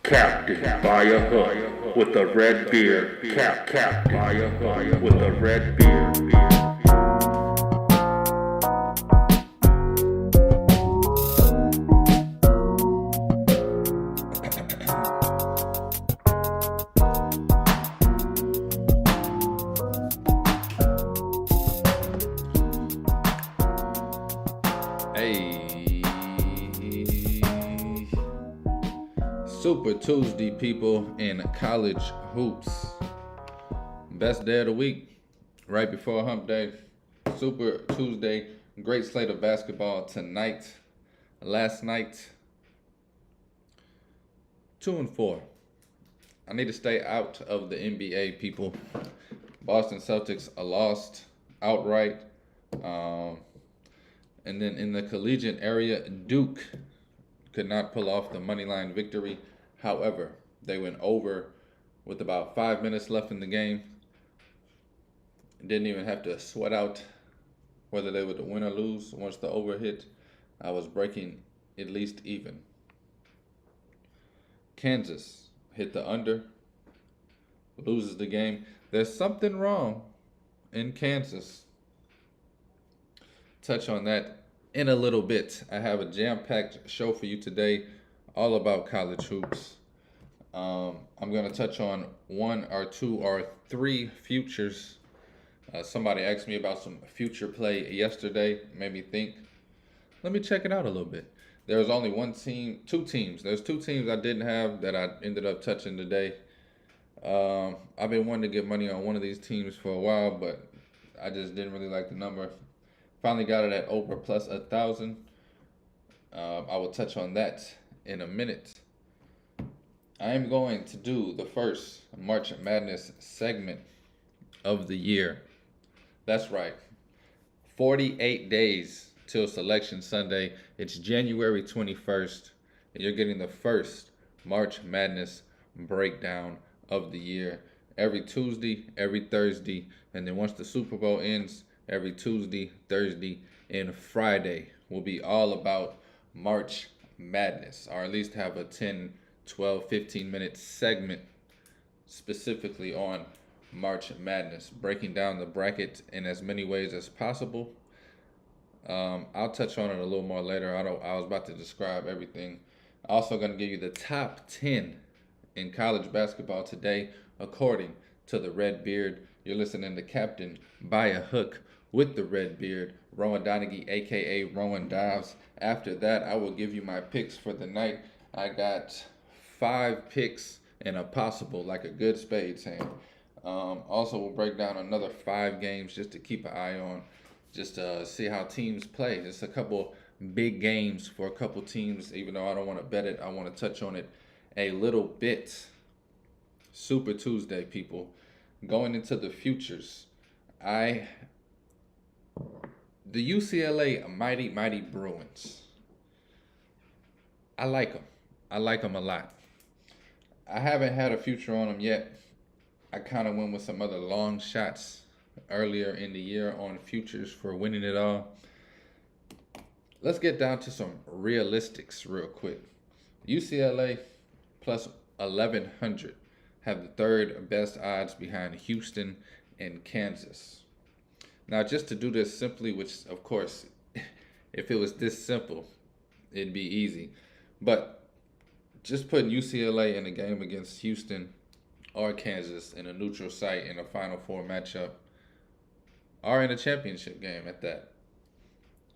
Captain by a hook with a red beard. Captain by a hook with a red beard. Hey, Super Tuesday, people in college hoops. Best day of the week, right before Hump Day. Super Tuesday, great slate of basketball tonight. Last night, 2-4. I need to stay out of the NBA, people. Boston Celtics are lost outright. And then in the collegiate area, Duke could not pull off the money line victory. However, they went over with about 5 minutes left in the game. Didn't even have to sweat out whether they would win or lose. Once the over hit, I was breaking at least even. Kansas hit the under, loses the game. There's something wrong in Kansas. Touch on that in a little bit. I have a jam-packed show for you today, all about college hoops. I'm going to touch on one or two or three futures. Somebody asked me about some future play yesterday, made me think. Let me check it out a little bit. There was only two teams. There's two teams I didn't have that I ended up touching today. I've been wanting to get money on one of these teams for a while, but I just didn't really like the number. Finally got it at over plus 1,000. I will touch on that in a minute. I am going to do the first March Madness segment of the year. That's right. 48 days till Selection Sunday. It's January 21st, and you're getting the first March Madness breakdown of the year. Every Tuesday, every Thursday, and then once the Super Bowl ends, every Tuesday, Thursday, and Friday will be all about March Madness, or at least have a 10, 12, 15-minute segment specifically on March Madness, breaking down the bracket in as many ways as possible. I'll touch on it a little more later. I was about to describe everything. Also going to give you the top 10 in college basketball today, according to the Red Beard. You're listening to Captain by a Hook with the Red Beard, Rowan Donaghy, a.k.a. Rowan Dives. After that, I will give you my picks for the night. I got 5 picks and a possible, like a good spades hand. Also, we'll break down another 5 games just to keep an eye on, just to see how teams play. Just a couple big games for a couple teams. Even though I don't want to bet it, I want to touch on it a little bit. Super Tuesday, people. Going into the futures, the UCLA Mighty Bruins. I like them. I like them a lot. I haven't had a future on them yet. I kind of went with some other long shots earlier in the year on futures for winning it all. Let's get down to some realistics real quick. UCLA plus 1,100 have the third best odds behind Houston and Kansas. Now, just to do this simply, which, of course, if it was this simple, it'd be easy. But just putting UCLA in a game against Houston or Kansas in a neutral site in a Final Four matchup, or in a championship game at that,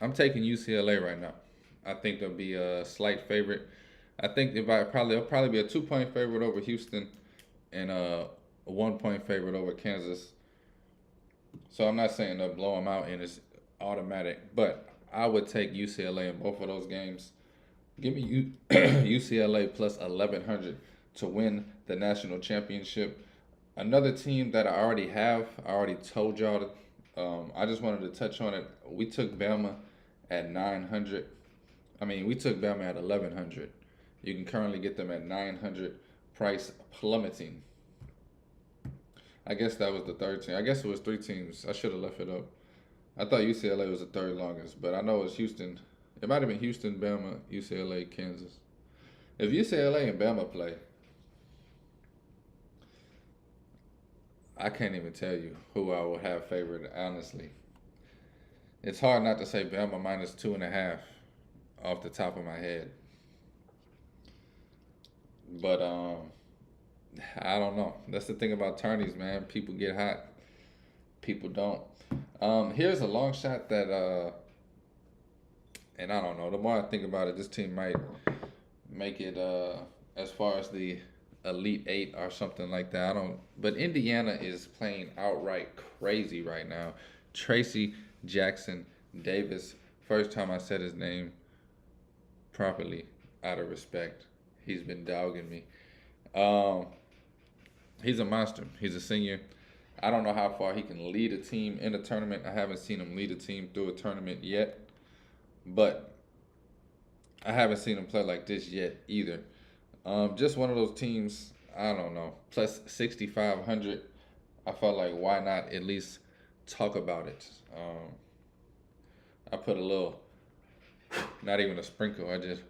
I'm taking UCLA right now. I think they'll be a slight favorite. I think they'll probably be a 2-point favorite over Houston and a 1-point favorite over Kansas. So I'm not saying they'll blow them out and it's automatic, but I would take UCLA in both of those games. Give me UCLA plus 1,100 to win the national championship. Another team that I already told y'all. I just wanted to touch on it. We took Bama at 900. We took Bama at 1,100. You can currently get them at 900. Price plummeting. I guess that was the third team. I guess it was 3 teams. I should have left it up. I thought UCLA was the third longest, but I know it's Houston. It might have been Houston, Bama, UCLA, Kansas. If UCLA and Bama play, I can't even tell you who I would have favored, honestly. It's hard not to say Bama minus 2.5 off the top of my head. But I don't know. That's the thing about tourneys, man. People get hot. People don't. Here's a long shot that and I don't know. The more I think about it, this team might make it as far as the Elite Eight or something like that. I don't. But Indiana is playing outright crazy right now. Tracy Jackson Davis. First time I said his name properly, out of respect. He's been dogging me. He's a monster. He's a senior. I don't know how far he can lead a team in a tournament. I haven't seen him lead a team through a tournament yet, but I haven't seen him play like this yet either. Just one of those teams. I don't know. Plus 6,500. I felt like why not at least talk about it. I put a little, not even a sprinkle. I just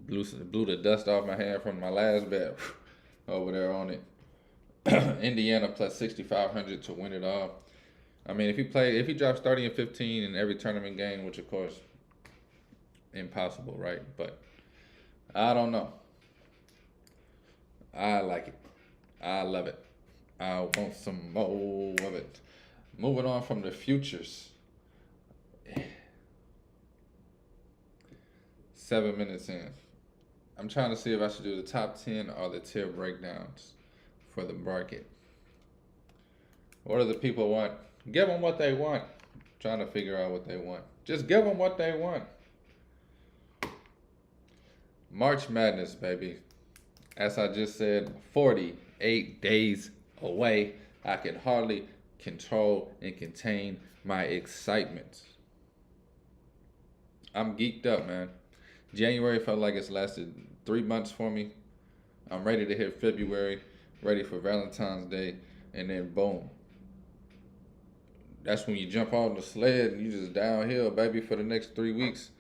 blew the dust off my hand from my last bet over there on it. Indiana plus 6,500 to win it all. I mean, if he drops 30 and 15 in every tournament game, which of course impossible, right? But I don't know. I like it. I love it. I want some more of it. Moving on from the futures. 7 minutes in. I'm trying to see if I should do the top 10 or the tier breakdowns for the bracket. What do the people want? Give them what they want. I'm trying to figure out what they want. Just give them what they want. March Madness, baby. As I just said, 48 days away. I can hardly control and contain my excitement. I'm geeked up, man. January felt like it's lasted 3 months for me. I'm ready to hit February, ready for Valentine's Day, and then boom. That's when you jump on the sled and you just downhill, baby, for the next 3 weeks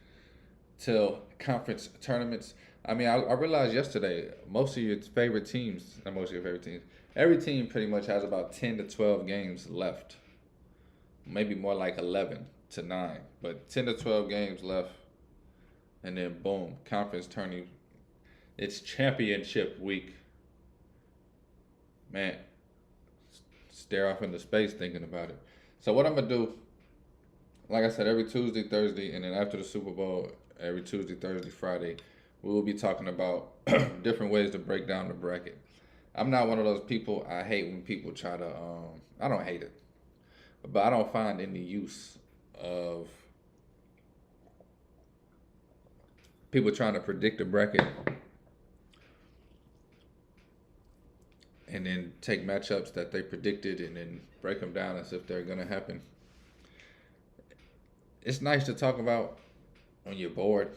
till conference tournaments. I mean, I realized yesterday, most of your favorite teams, not most of your favorite teams, every team pretty much has about 10 to 12 games left. Maybe more like 11 to 9, but 10 to 12 games left. And then boom, conference tourney. It's championship week. Man, stare off into space thinking about it. So what I'm going to do, like I said, every Tuesday, Thursday, and then after the Super Bowl, every Tuesday, Thursday, Friday, we will be talking about different ways to break down the bracket. I'm not one of those people, I hate when people try to, I don't hate it, but I don't find any use of people trying to predict a bracket and then take matchups that they predicted and then break them down as if they're going to happen. It's nice to talk about when you're bored,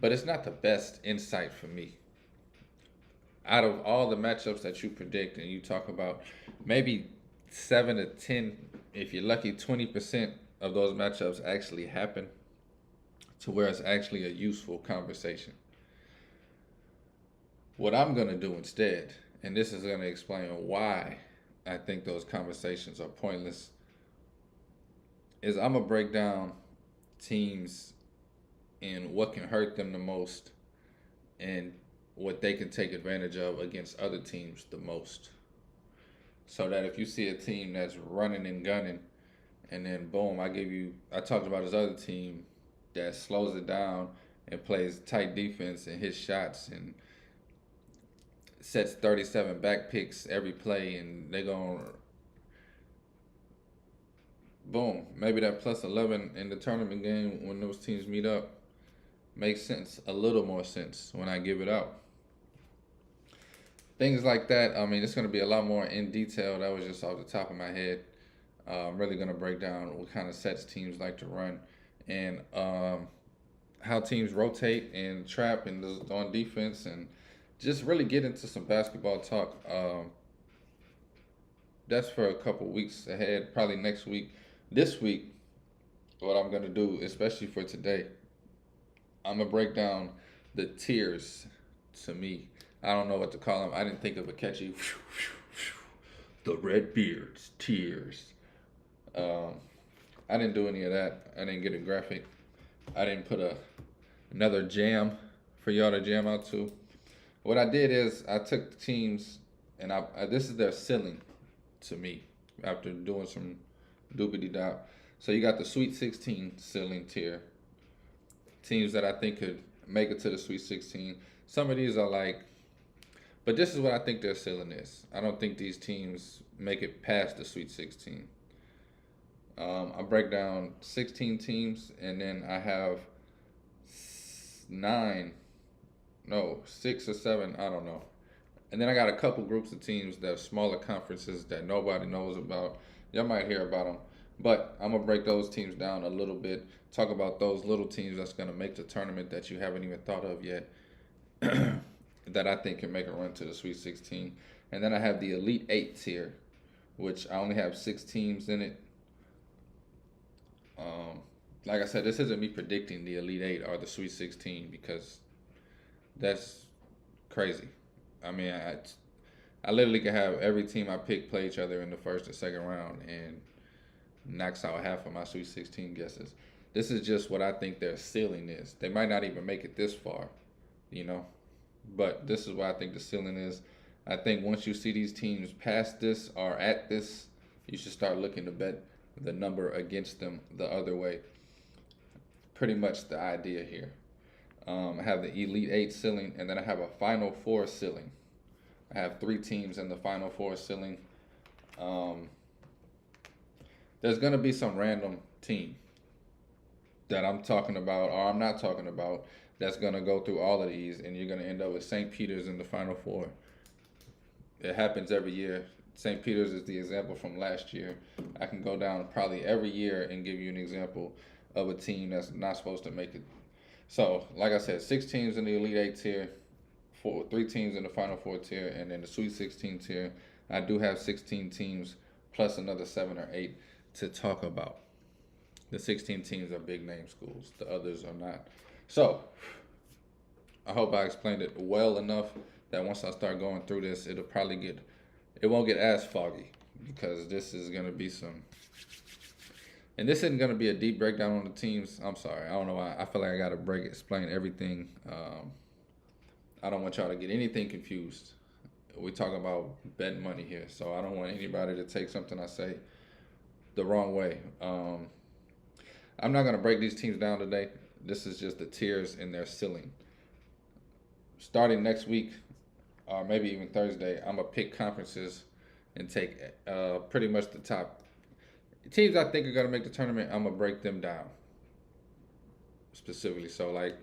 but it's not the best insight for me. Out of all the matchups that you predict and you talk about, maybe 7 to 10, if you're lucky, 20% of those matchups actually happen to where it's actually a useful conversation. What I'm going to do instead, and this is going to explain why I think those conversations are pointless, is I'm going to break down teams and what can hurt them the most and what they can take advantage of against other teams the most. So that if you see a team that's running and gunning, and then boom, I talked about this other team that slows it down and plays tight defense and hits shots and sets 37 back picks every play, and they're going to, boom, maybe that plus 11 in the tournament game when those teams meet up makes sense, a little more sense when I give it out. Things like that, I mean, it's going to be a lot more in detail. That was just off the top of my head. I'm really going to break down what kind of sets teams like to run and how teams rotate and trap and on defense, and just really get into some basketball talk. That's for a couple weeks ahead, probably next week. This week, what I'm going to do, especially for today, I'm going to break down the tiers to me. I don't know what to call them. I didn't think of a catchy The Redbeards Tears. I didn't do any of that. I didn't get a graphic. I didn't put another jam for y'all to jam out to. What I did is I took the teams and I this is their ceiling to me after doing some doopity dop. So you got the Sweet 16 ceiling tier. Teams that I think could make it to the Sweet 16. Some of these are like, but this is what I think their ceiling is. I don't think these teams make it past the Sweet 16. I break down 16 teams, and then I have nine, no, 6 or 7, I don't know. And then I got a couple groups of teams that are smaller conferences that nobody knows about. Y'all might hear about them, but I'm gonna break those teams down a little bit. Talk about those little teams that's gonna make the tournament that you haven't even thought of yet, that I think can make a run to the Sweet 16. And then I have the Elite Eight tier, which I only have 6 teams in it. Like I said, this isn't me predicting the Elite Eight or the Sweet 16 because that's crazy. I mean, I literally could have every team I pick play each other in the first or second round and knocks out half of my Sweet 16 guesses. This is just what I think their ceiling is. They might not even make it this far, you know, but this is what I think the ceiling is. I think once you see these teams past this or at this, you should start looking to bet the number against them the other way. Pretty much the idea here. I have the Elite Eight ceiling, and then I have a Final Four ceiling. I have 3 teams in the Final Four ceiling. There's going to be some random team that I'm talking about or I'm not talking about that's going to go through all of these, and you're going to end up with St. Peter's in the Final Four. It happens every year. St. Peter's is the example from last year. I can go down probably every year and give you an example of a team that's not supposed to make it. So, like I said, 6 teams in the Elite Eight tier, 3 teams in the Final Four tier, and then the Sweet 16 tier. I do have 16 teams plus another 7 or 8 to talk about. The 16 teams are big name schools. The others are not. So, I hope I explained it well enough that once I start going through this, it won't get as foggy because this is going to be and this isn't going to be a deep breakdown on the teams. I'm sorry. I don't know why. I feel like I got to explain everything. I don't want y'all to get anything confused. We talk about betting money here, so I don't want anybody to take something I say the wrong way. I'm not going to break these teams down today. This is just the tiers in their ceiling. Starting next week, or maybe even Thursday, I'm going to pick conferences and take pretty much the top teams I think are going to make the tournament. I'm going to break them down specifically. So, like,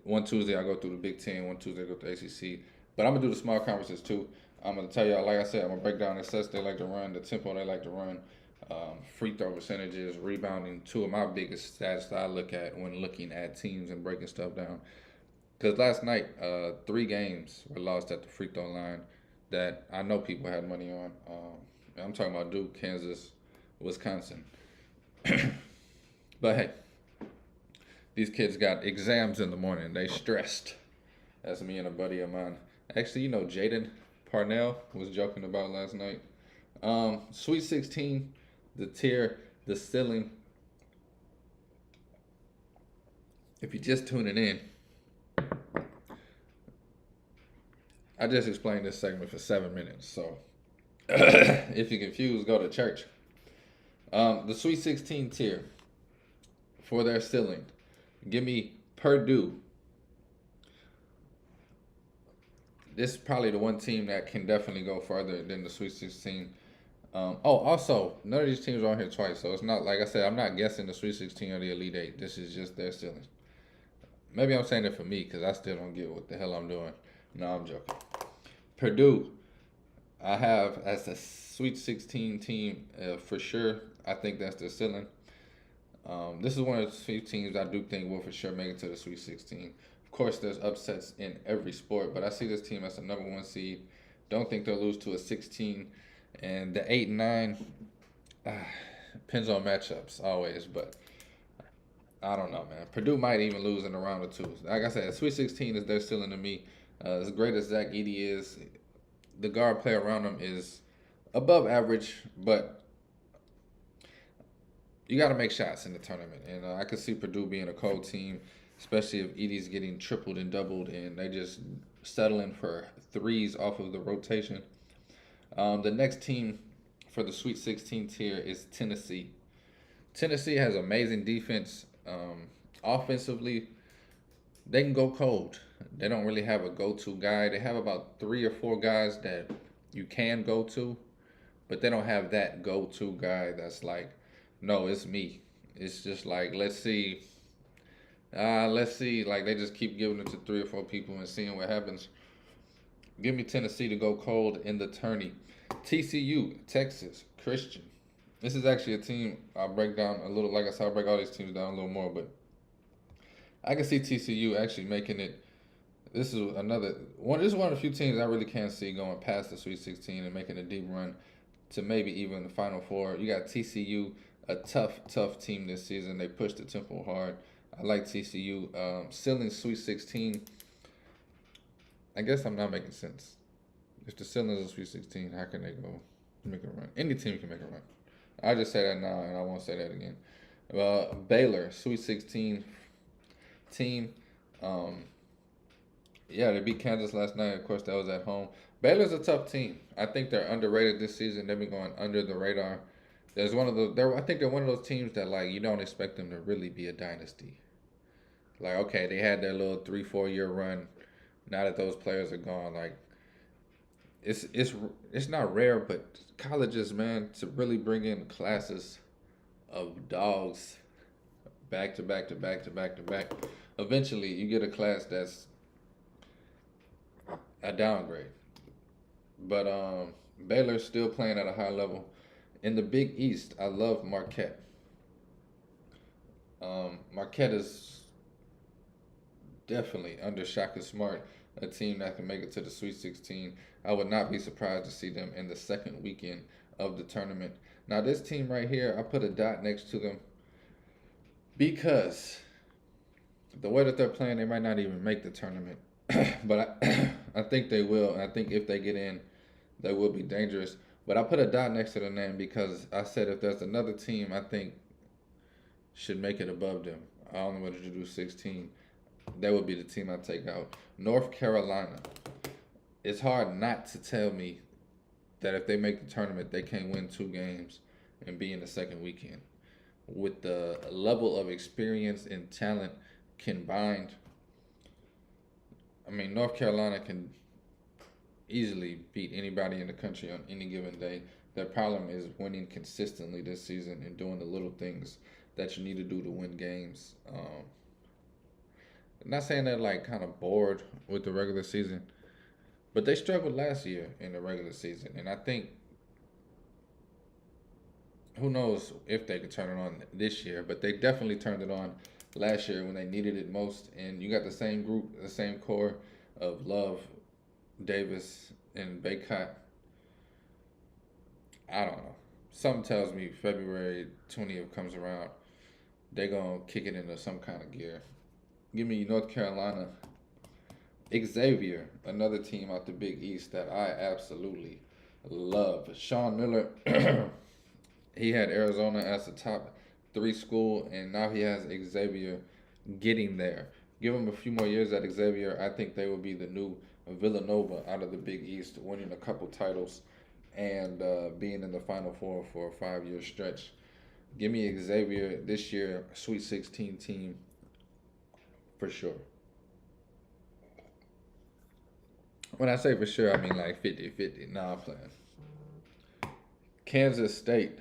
one Tuesday I go through the Big Ten, one Tuesday I go through the ACC. But I'm going to do the small conferences too. I'm going to tell y'all, like I said, I'm going to break down the sets they like to run, the tempo they like to run, free throw percentages, rebounding, 2 of my biggest stats that I look at when looking at teams and breaking stuff down. Because last night, 3 games were lost at the free throw line that I know people had money on. I'm talking about Duke, Kansas, Wisconsin. But hey, these kids got exams in the morning. They stressed. That's me and a buddy of mine. Actually, you know, Jaden Parnell was joking about last night. Sweet 16, the tier, the ceiling. If you're just tuning in, I just explained this segment for 7 minutes. So if you're confused, go to church. The Sweet 16 tier for their ceiling. Give me Purdue. This is probably the one team that can definitely go further than the Sweet 16. Also, none of these teams are on here twice, so it's not, like I said, I'm not guessing the Sweet 16 or the Elite Eight. This is just their ceiling. Maybe I'm saying it for me because I still don't get what the hell I'm doing. No, I'm joking. Purdue, I have as a Sweet 16 team for sure. I think that's their ceiling. This is one of the few teams I do think will for sure make it to the Sweet 16. Of course, there's upsets in every sport, but I see this team as the number 1 seed. Don't think they'll lose to a 16. And the 8 and 9, depends on matchups always, but I don't know, man. Purdue might even lose in the round of 2. Like I said, Sweet 16 is their ceiling to me. As great as Zach Edey is, the guard play around him is above average, but you got to make shots in the tournament. And I could see Purdue being a cold team, especially if Edie's getting tripled and doubled and they just settling for threes off of the rotation. The next team for the Sweet 16 tier is Tennessee. Tennessee has amazing defense. Offensively, they can go cold. They don't really have a go-to guy. They have about 3 or 4 guys that you can go to, but they don't have that go-to guy that's like, no, it's me. It's just like, let's see. Let's see. Like, they just keep giving it to 3 or 4 people and seeing what happens. Give me Tennessee to go cold in the tourney. TCU, Texas, Christian. This is actually a team I'll break down a little. Like I said, I'll break all these teams down a little more, but I can see TCU actually making it. This is another one. This is one of the few teams I really can't see going past the Sweet 16 and making a deep run to maybe even the Final Four. You got TCU, a tough team this season. They pushed the tempo hard. I like TCU. Ceiling Sweet 16. I guess I'm not making sense. If the ceiling is a Sweet 16, how can they go make a run? Any team can make a run. I just say that now, and I won't say that again. Baylor, Sweet 16 team. Yeah, they beat Kansas last night. Of course, that was at home. Baylor's a tough team. I think they're underrated this season. They've been going under the radar. There's one of those. I think they're one of those teams that like you don't expect them to really be a dynasty. Like, okay, they had their little 3-4 year run. Now that those players are gone, like it's not rare, but colleges, man, to really bring in classes of dogs back to back to back to back to back. Eventually, you get a class that's a downgrade. But Baylor's still playing at a high level. In the Big East, I love Marquette. Marquette is definitely under Shaka Smart, a team that can make it to the Sweet 16. I would not be surprised to see them in the second weekend of the tournament. Now, this team right here, I put a dot next to them because the way that they're playing, they might not even make the tournament. But I think they will. And I think if they get in, they will be dangerous. But I put a dot next to the name because I said if there's another team I think should make it above them, I only wanted to do 16. That would be the team I take out. North Carolina. It's hard not to tell me that if they make the tournament, they can't win 2 games and be in the second weekend. With the level of experience and talent combined, I mean, North Carolina can easily beat anybody in the country on any given day. Their problem is winning consistently this season and doing the little things that you need to do to win games. I'm not saying they're like kind of bored with the regular season, but they struggled last year in the regular season, and I think who knows if they could turn it on this year, but they definitely turned it on last year when they needed it most. And you got the same group, the same core of Love, Davis, and Baycott. I don't know. Something tells me February 20th comes around, they're going to kick it into some kind of gear. Give me North Carolina. Xavier, another team out the Big East that I absolutely love. Sean Miller, he had Arizona as the top 3 school, and now he has Xavier getting there. Give him a few more years at Xavier. I think they will be the new Villanova out of the Big East, winning a couple titles and being in the Final Four for a 5-year stretch. Give me Xavier this year, Sweet 16 team for sure. When I say for sure, I mean like 50-50. Nah, I'm playing. Kansas State.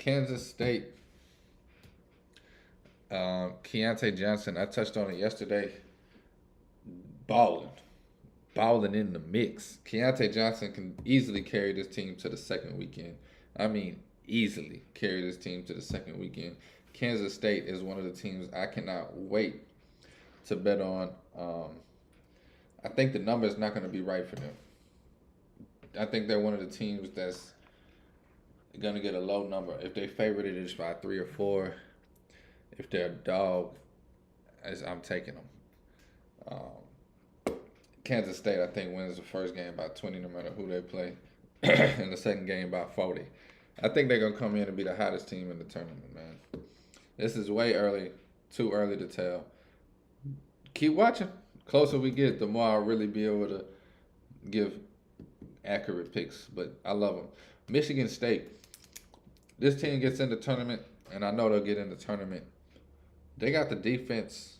Keontae Johnson, I touched on it yesterday. Balling in the mix. Keontae Johnson can easily carry this team to the second weekend. I mean, easily carry this team to the second weekend. Kansas State is one of the teams I cannot wait to bet on. I think the number is not going to be right for them. I think they're one of the teams that's going to get a low number. If they favorite it, it's by 3 or 4. If they're a dog, I'm taking them. Kansas State, I think, wins the first game by 20, no matter who they play, and the second game by 40. I think they're gonna come in and be the hottest team in the tournament, man. This is way early, too early to tell. Keep watching. Closer we get, the more I'll really be able to give accurate picks. But I love them. Michigan State. This team gets in the tournament, and I know they'll get in the tournament. They got the defense,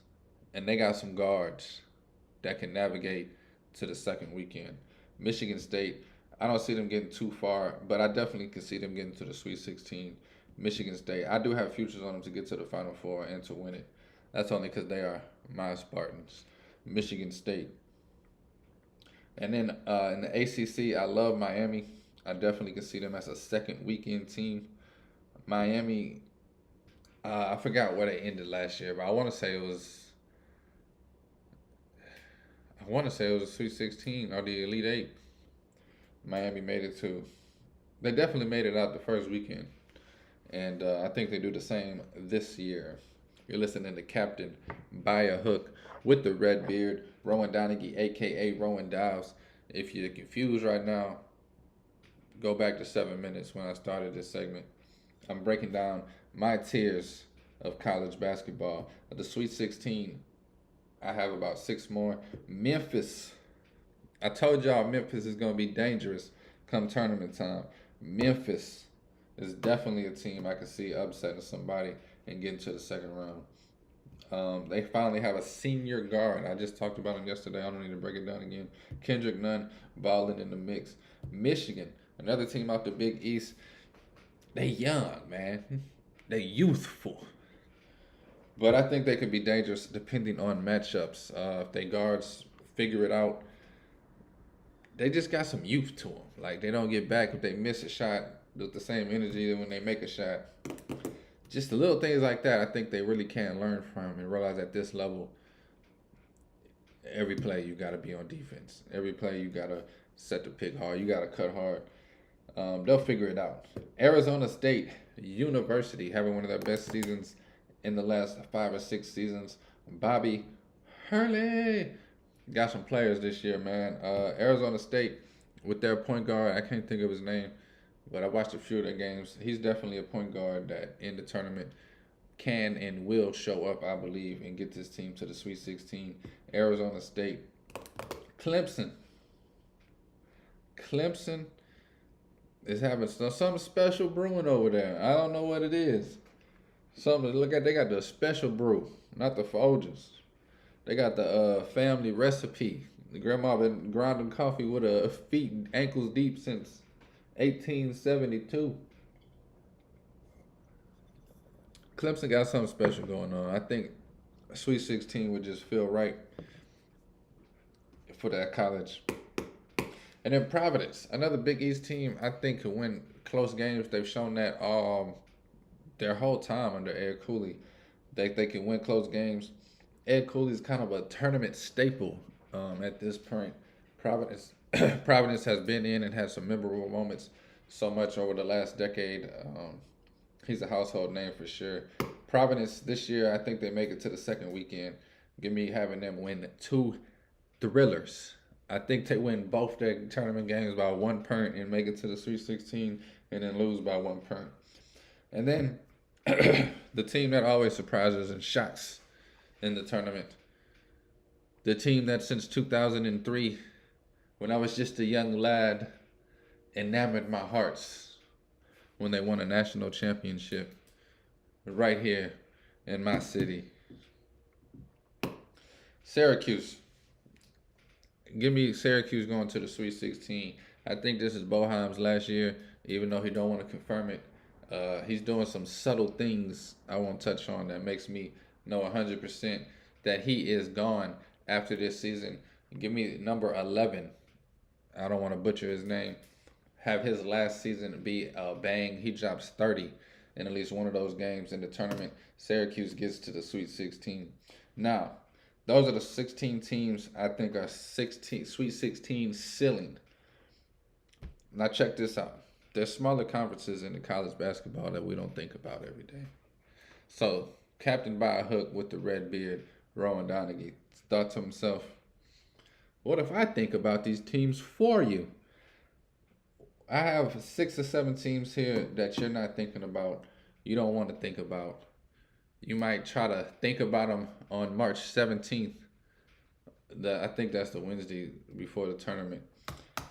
and they got some guards that can navigate to the second weekend. Michigan State, I don't see them getting too far, but I definitely can see them getting to the Sweet 16. Michigan State, I do have futures on them to get to the Final Four and to win it. That's only because they are my Spartans. Michigan State. And then in the ACC, I love Miami. I definitely can see them as a second weekend team. Miami, I forgot where they ended last year, but I want to say it was a Sweet 16 or the Elite Eight. Miami made it to. They definitely made it out the first weekend. And I think they do the same this year. You're listening to Captain by a Hook with the red beard, Rowan Donaghy, a.k.a. Rowan Dives. If you're confused right now, go back to 7 minutes when I started this segment. I'm breaking down my tiers of college basketball. The Sweet 16, I have about 6 more. Memphis. I told y'all Memphis is going to be dangerous come tournament time. Memphis is definitely a team I can see upsetting somebody and getting to the second round. They finally have a senior guard. I just talked about him yesterday. I don't need to break it down again. Kendrick Nunn balling in the mix. Michigan, another team out the Big East. They young, man. They youthful. But I think they could be dangerous depending on matchups. If they guards figure it out, they just got some youth to them. Like, they don't get back if they miss a shot with the same energy when they make a shot. Just the little things like that, I think they really can learn from and realize at this level, every play you got to be on defense. Every play you got to set the pick hard. You got to cut hard. They'll figure it out. Arizona State University having one of their best seasons in the last 5 or 6 seasons. Bobby Hurley got some players this year, man. Arizona State with their point guard, I can't think of his name, but I watched a few of their games. He's definitely a point guard that in the tournament can and will show up, I believe, and get this team to the Sweet 16. Arizona State. Clemson is having something special brewing over there. I don't know what it is. Something to look at. They got the special brew, not the Folgers. They got the family recipe. The grandma been grinding coffee with her feet ankles deep since 1872. Clemson got something special going on. I think Sweet 16 would just feel right for that college. And then Providence, another Big East team, I think could win close games. They've shown that their whole time under Ed Cooley. They can win close games. Ed Cooley's kind of a tournament staple at this point. Providence has been in and had some memorable moments so much over the last decade. He's a household name for sure. Providence this year, I think they make it to the second weekend. Give me having them win 2 thrillers. I think they win both their tournament games by 1 point and make it to the Sweet 16 and then lose by 1 point. And then the team that always surprises and shocks in the tournament. The team that since 2003, when I was just a young lad, enamored my hearts when they won a national championship right here in my city. Syracuse. Give me Syracuse going to the Sweet 16. I think this is Boeheim's last year, even though he don't want to confirm it. He's doing some subtle things I won't touch on that makes me know 100% that he is gone after this season. Give me number 11. I don't want to butcher his name. Have his last season be a bang. He drops 30 in at least one of those games in the tournament. Syracuse gets to the Sweet 16. Now, those are the 16 teams I think are Sweet 16 ceiling. Now check this out. There's smaller conferences in the college basketball that we don't think about every day. So, Captain by a Hook with the red beard, Rowan Donaghy, thought to himself, What if I think about these teams for you? I have 6 or 7 teams here that you're not thinking about. You don't want to think about. You might try to think about them on March 17th. I think that's the Wednesday before the tournament.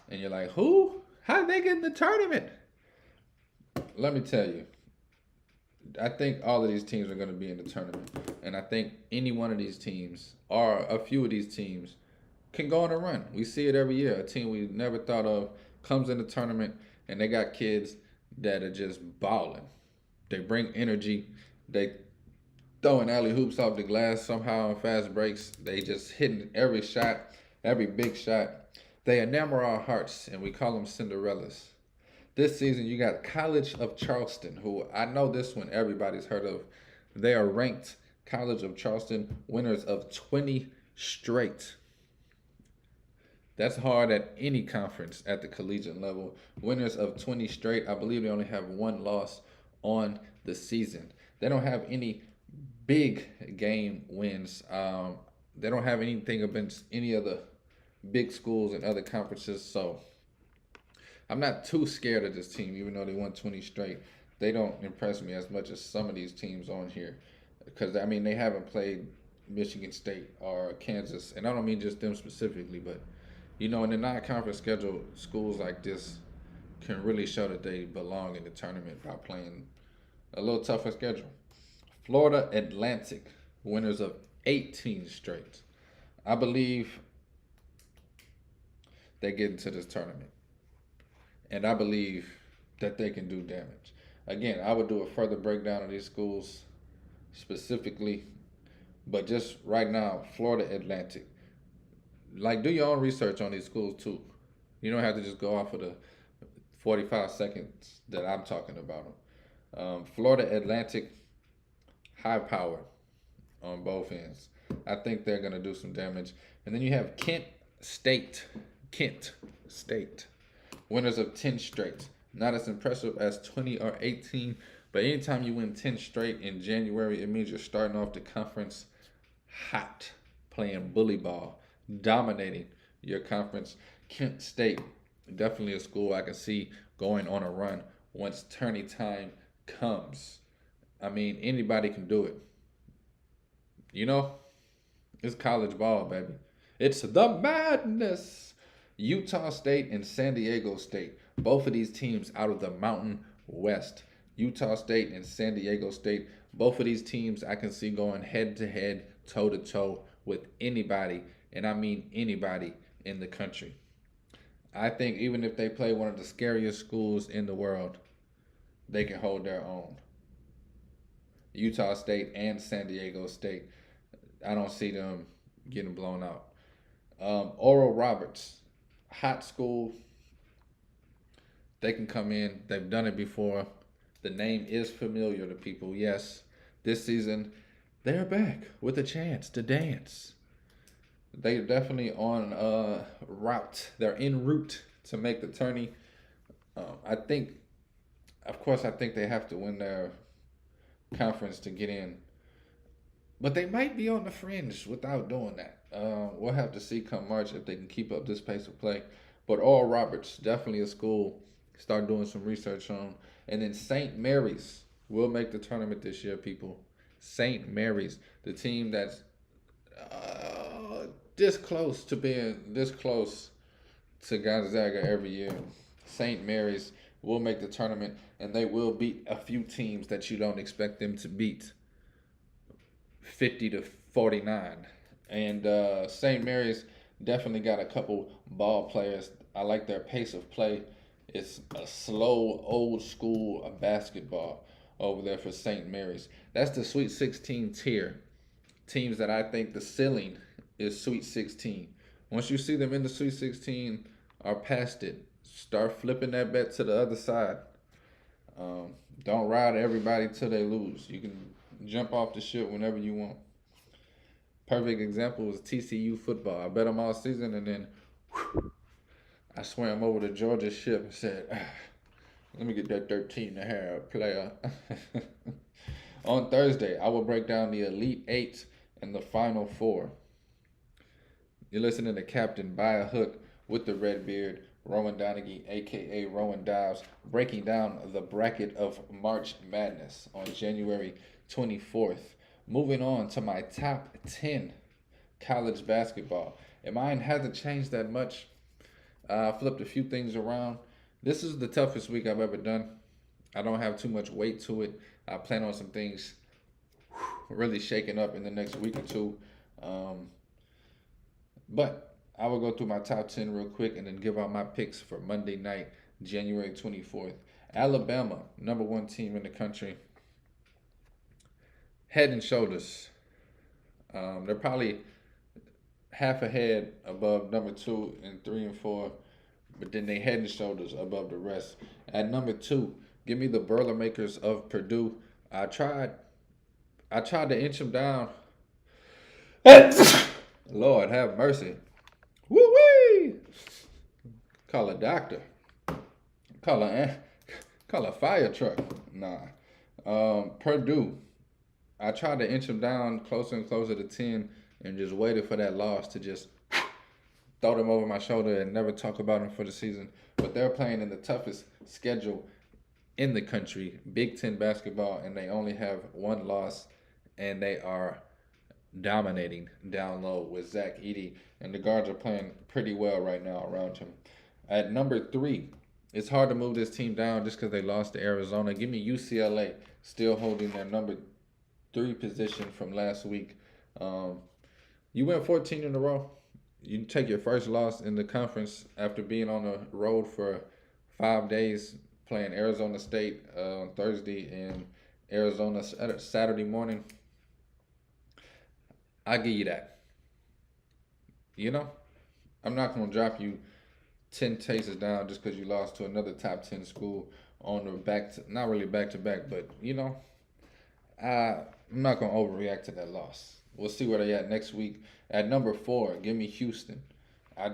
And you're like, who? How did they get in the tournament? Let me tell you, I think all of these teams are going to be in the tournament. And I think any one of these teams, or a few of these teams, can go on a run. We see it every year. A team we never thought of comes in the tournament, and they got kids that are just balling. They bring energy. They throwing alley hoops off the glass somehow on fast breaks. They just hitting every shot, every big shot. They enamor our hearts, and we call them Cinderellas. This season, you got College of Charleston, who I know this one everybody's heard of. They are ranked College of Charleston winners of 20 straight. That's hard at any conference at the collegiate level. Winners of 20 straight. I believe they only have one loss on the season. They don't have any big game wins. They don't have anything against any of the big schools and other conferences. So I'm not too scared of this team, even though they won 20 straight. They don't impress me as much as some of these teams on here. Because, I mean, they haven't played Michigan State or Kansas. And I don't mean just them specifically, but, you know, in the non-conference schedule, schools like this can really show that they belong in the tournament by playing a little tougher schedule. Florida Atlantic, winners of 18 straight. I believe they get into this tournament. And I believe that they can do damage. Again, I would do a further breakdown of these schools specifically, but just right now, Florida Atlantic. Like, do your own research on these schools too. You don't have to just go off of the 45 seconds that I'm talking about them. Florida Atlantic, high power on both ends. I think they're going to do some damage. And then you have Kent State. Kent State. Winners of 10 straight. Not as impressive as 20 or 18, but anytime you win 10 straight in January, it means you're starting off the conference hot, playing bully ball, dominating your conference. Kent State, definitely a school I can see going on a run once tourney time comes. I mean, anybody can do it. You know, it's college ball, baby. It's the madness. Utah State and San Diego State. Both of these teams out of the Mountain West. Utah State and San Diego State. Both of these teams I can see going head to head, toe to toe with anybody, and I mean anybody in the country. I think even if they play one of the scariest schools in the world, they can hold their own. Utah State and San Diego State. I don't see them getting blown out. Oral Roberts, hot school. They can come in. They've done it before. The name is familiar to people. Yes, this season they're back with a chance to dance. They're definitely on route. They're en route to make the tourney. I think, of course, I think they have to win their conference to get in. But they might be on the fringe without doing that. We'll have to see come March if they can keep up this pace of play. But Oral Roberts, definitely a school. Start doing some research on. And then St. Mary's will make the tournament this year, people. St. Mary's, the team that's this close to being this close to Gonzaga every year. St. Mary's will make the tournament, and they will beat a few teams that you don't expect them to beat. 50-49. And St. Mary's definitely got a couple ball players. I like their pace of play. It's a slow, old school basketball over there for St. Mary's. That's the Sweet 16 tier. Teams that I think the ceiling is Sweet 16. Once you see them in the Sweet 16 or past it, start flipping that bet to the other side. Don't ride everybody till they lose. You can jump off the ship whenever you want. Perfect example was TCU football. I bet them all season, and then I swam over to Georgia ship and said, let me get that 13.5 player. On Thursday, I will break down the Elite Eight and the Final Four. You're listening to Captain by a Hook with the Red Beard, Rowan Donaghy, aka Rowan Dives, breaking down the bracket of March Madness on January 24th. Moving on to my top 10 college basketball. And mine hasn't changed that much. I flipped a few things around. This is the toughest week I've ever done. I don't have too much weight to it. I plan on some things really shaking up in the next week or two. Um, but I will go through my top 10 real quick and then give out my picks for Monday night, January 24th. Alabama, number one team in the country, head and shoulders. They're probably half a head above number two and three and four, but then they head and shoulders above the rest. At number two, give me the Boilermakers of Purdue. I tried, I tried to inch them down. Lord have mercy. Woo wee! Call a doctor. Call a call a fire truck. Nah. Purdue. I tried to inch them down closer and closer to 10 and just waited for that loss to just throw them over my shoulder and never talk about them for the season. But they're playing in the toughest schedule in the country, Big Ten basketball, and they only have one loss, and they are dominating down low with Zach Edey, and the guards are playing pretty well right now around him. At number three, it's hard to move this team down just because they lost to Arizona. Give me UCLA, still holding their number three position from last week. You win 14 in a row. You take your first loss in the conference after being on the road for 5 days, playing Arizona State on Thursday and Arizona Saturday morning. I give you that. You know, I'm not gonna drop you 10 tastes down just because you lost to another top 10 school on the back to, not really back to back, but I'm not gonna overreact to that loss. We'll see where they at next week. At number four, give me Houston. I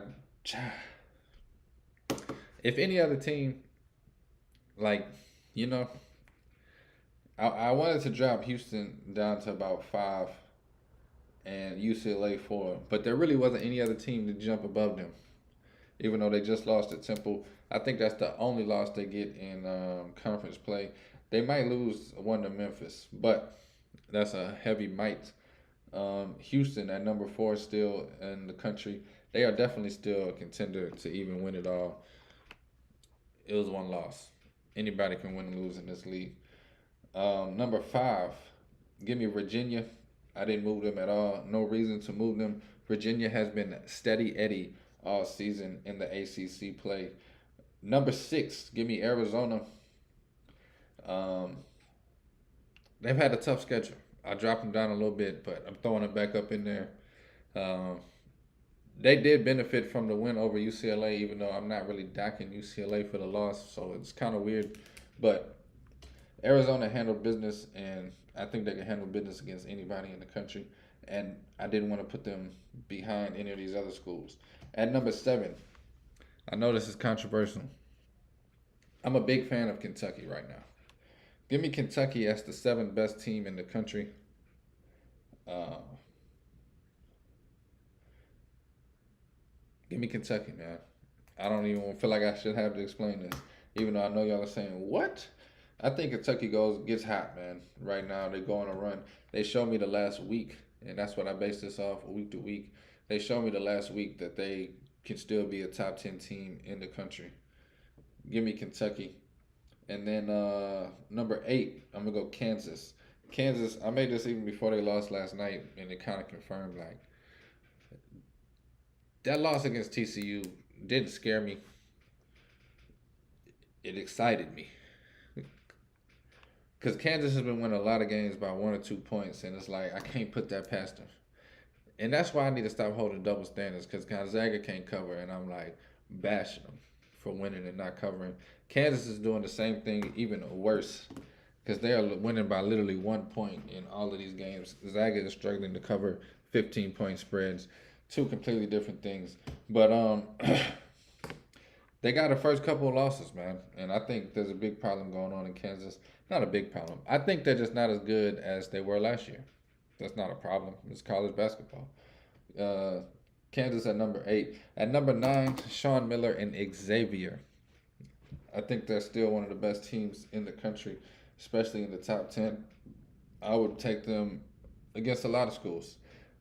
if any other team, like you know, I wanted to drop Houston down to about five and UCLA four, but there really wasn't any other team to jump above them. Even though they just lost at Temple, I think that's the only loss they get in conference play. They might lose one to Memphis, but that's a heavy might. Houston at number four still in the country. They are definitely still a contender to even win it all. It was one loss. Anybody can win and lose in this league. Number five, give me Virginia. I didn't move them at all. No reason to move them. Virginia has been steady Eddie all season in the ACC play. Number six, give me Arizona. Um, they've had a tough schedule. I dropped them down a little bit, but I'm throwing them back up in there. Um, they did benefit from the win over UCLA, even though I'm not really docking UCLA for the loss, so it's kind of weird. But Arizona handled business, and I think they can handle business against anybody in the country. And I didn't want to put them behind any of these other schools. At number seven, I know this is controversial. I'm a big fan of Kentucky right now. Give me Kentucky as the seventh best team in the country. Uh, Give me Kentucky, man. I don't even feel like I should have to explain this, even though I know y'all are saying what. I think Kentucky gets hot, man. Right now they go on a run. They showed me the last week, and that's what I base this off week to week. They showed me the last week that they can still be a top 10 team in the country. Give me Kentucky. And then number eight, I'm gonna go Kansas. Kansas, I made this even before they lost last night, and it kind of confirmed like that loss against TCU didn't scare me. It excited me because Kansas has been winning a lot of games by 1 or 2 points, and it's like I can't put that past them. And that's why I need to stop holding double standards because Gonzaga can't cover, and I'm like bashing them for winning and not covering. Kansas is doing the same thing, even worse, because they are winning by literally 1 point in all of these games. Zaga is struggling to cover 15-point spreads. Two completely different things. But they got the first couple of losses, man, and I think there's a big problem going on in Kansas. Not a big problem. I think they're just not as good as they were last year. That's not a problem. It's college basketball. Uh, Kansas at number 8. At number 9, Sean Miller and Xavier. I think they're still one of the best teams in the country, especially in the top 10. I would take them against a lot of schools.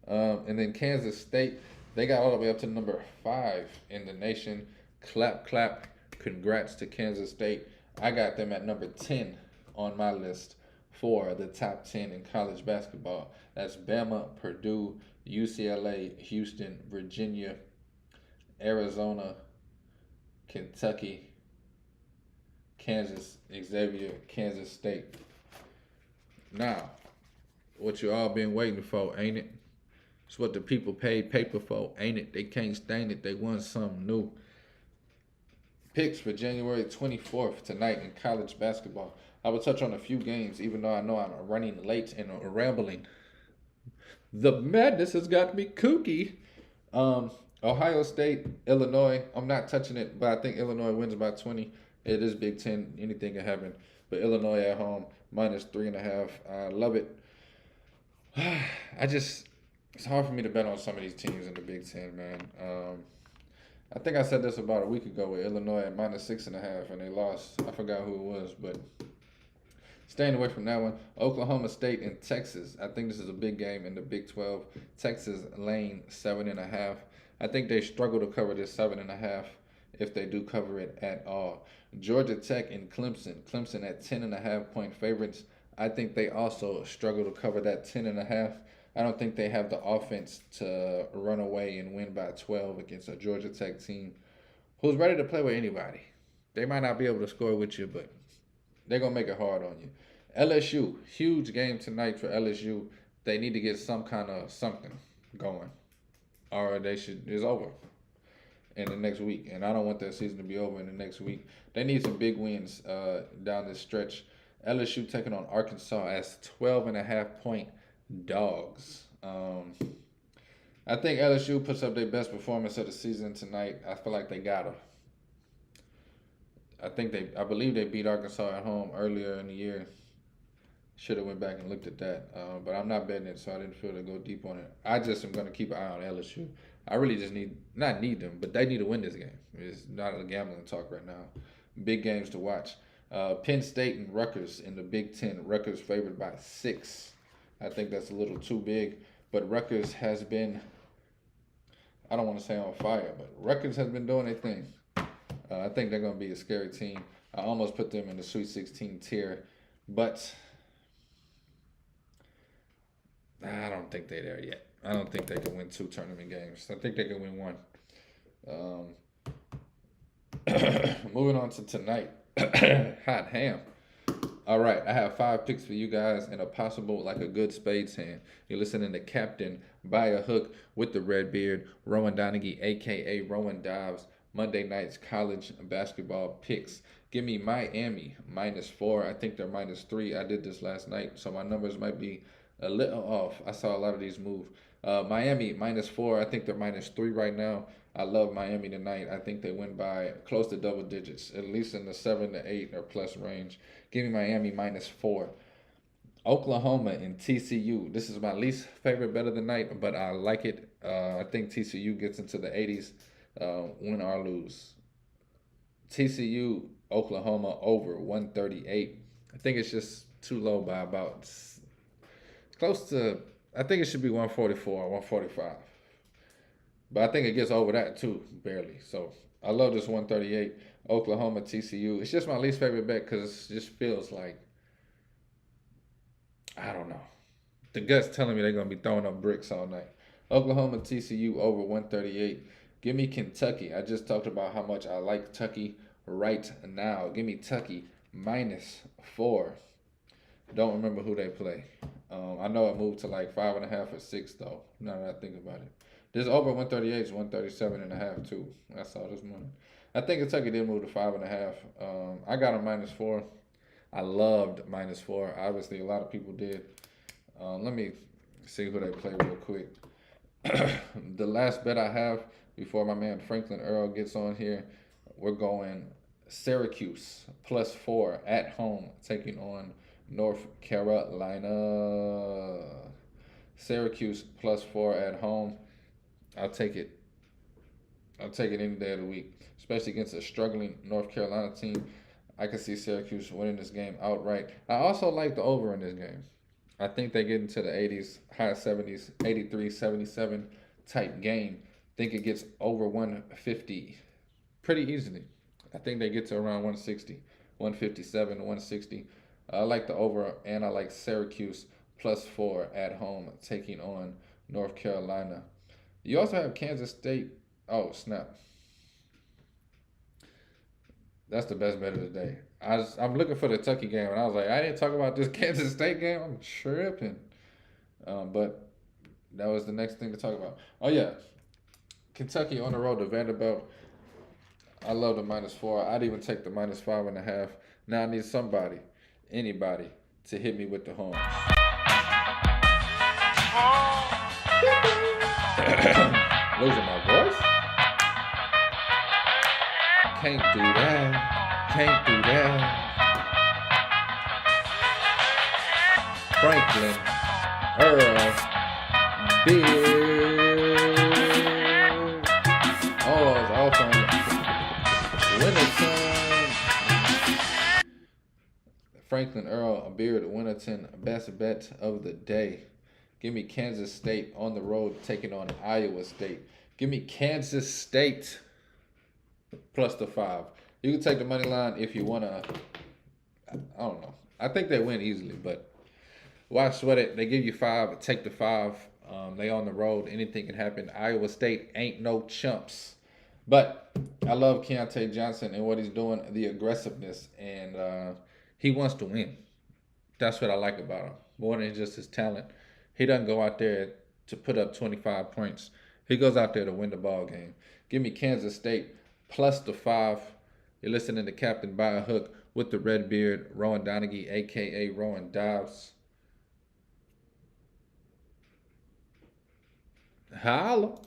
And then Kansas State, they got all the way up to number 5 in the nation. Clap, clap. Congrats to Kansas State. I got them at number 10 on my list for the top 10 in college basketball. That's Bama, Purdue, UCLA, Houston, Virginia, Arizona, Kentucky, Kansas, Xavier, Kansas State. Now, what you all been waiting for, ain't it? It's what the people paid paper for, ain't it? They can't stand it. They want something new. Picks for January 24th tonight in college basketball. I will touch on a few games, even though I know I'm running late and rambling. The madness has got me kooky. Ohio State, Illinois. I'm not touching it, but I think Illinois wins by 20. It is Big Ten. Anything can happen. But Illinois at home, -3.5. I love it. It's hard for me to bet on some of these teams in the Big Ten, man. I think I said this about a week ago with Illinois at -6.5, and they lost. I forgot who it was, but staying away from that one. Oklahoma State and Texas. I think this is a big game in the Big 12. Texas laying 7.5. I think they struggle to cover this 7.5 if they do cover it at all. Georgia Tech and Clemson. Clemson at 10.5-point favorites. I think they also struggle to cover that 10.5. I don't think they have the offense to run away and win by 12 against a Georgia Tech team who's ready to play with anybody. They might not be able to score with you, but they're going to make it hard on you. LSU, huge game tonight for LSU. They need to get some kind of something going, or it's over in the next week. And I don't want that season to be over in the next week. They need some big wins down this stretch. LSU taking on Arkansas as 12.5-point dogs. I think LSU puts up their best performance of the season tonight. I feel like they got her. I believe they beat Arkansas at home earlier in the year. Should have went back and looked at that, but I'm not betting it, so I didn't feel to go deep on it. I just am going to keep an eye on LSU. I really just not need them, but they need to win this game. It's not a gambling talk right now. Big games to watch. Penn State and Rutgers in the Big Ten. Rutgers favored by 6. I think that's a little too big, but Rutgers has been, I don't want to say on fire, but Rutgers has been doing their thing. I think they're going to be a scary team. I almost put them in the Sweet 16 tier, but I don't think they're there yet. I don't think they can win 2 tournament games. I think they can win 1. Moving on to tonight. Hot ham. All right, I have 5 picks for you guys and a possible, like a good spades hand. You're listening to Captain by a Hook with the red beard, Rowan Donaghy, a.k.a. Rowan Dobbs. Monday night's college basketball picks. Give me Miami -4. I think they're -3. I did this last night, so my numbers might be a little off. I saw a lot of these move. Miami -4. I think they're -3 right now. I love Miami tonight. I think they win by close to double digits, at least in the 7 to 8 or plus range. Give me Miami -4. Oklahoma and TCU. This is my least favorite bet of the night, but I like it. I think TCU gets into the 80s, win or lose. TCU, Oklahoma over 138. I think it's just too low by about close to, I think it should be 144 or 145. But I think it gets over that too, barely. So I love this 138. Oklahoma, TCU. It's just my least favorite bet because it just feels like, I don't know. The gut's telling me they're going to be throwing up bricks all night. Oklahoma, TCU over 138. Give me Kentucky. I just talked about how much I like Tucky right now. Give me Tucky -4. Don't remember who they play. I know it moved to like 5.5 or 6 though. Now that I think about it. This over 138 is 137.5 too. I saw this morning. I think Kentucky did move to 5.5. I got them -4. I loved -4. Obviously, a lot of people did. Let me see who they play real quick. The last bet I have before my man Franklin Earl gets on here, we're going Syracuse +4 at home, taking on North Carolina. Syracuse +4 at home. I'll take it. I'll take it any day of the week, especially against a struggling North Carolina team. I can see Syracuse winning this game outright. I also like the over in this game. I think they get into the 80s, high 70s, 83, 77 type game. Think it gets over 150 pretty easily. I think they get to around 160, 157, 160. I like the over, and I like Syracuse +4 at home taking on North Carolina. You also have Kansas State. Oh, snap. That's the best bet of the day. I'm looking for the Kentucky game, and I was like, I didn't talk about this Kansas State game. I'm tripping. But that was the next thing to talk about. Oh, yeah. Kentucky on the road to Vanderbilt. I love the -4. I'd even take the -5.5. Now I need somebody, anybody, to hit me with the horns. Losing my voice? Can't do that. Can't do that. Franklin Earl Beard. Oh, it's off on Winterton. Franklin Earl Beard Winterton, best bet of the day. Give me Kansas State on the road taking on Iowa State. Give me Kansas State +5. You can take the money line if you want to. I don't know. I think they win easily, but why sweat it? They give you 5. Take the 5. They on the road. Anything can happen. Iowa State ain't no chumps. But I love Keontae Johnson and what he's doing, the aggressiveness, and he wants to win. That's what I like about him. More than just his talent. He doesn't go out there to put up 25 points. He goes out there to win the ball game. Give me Kansas State +5. You're listening to Captain by a Hook with the red beard, Rowan Donaghy, a.k.a. Rowan Dobbs. Holla.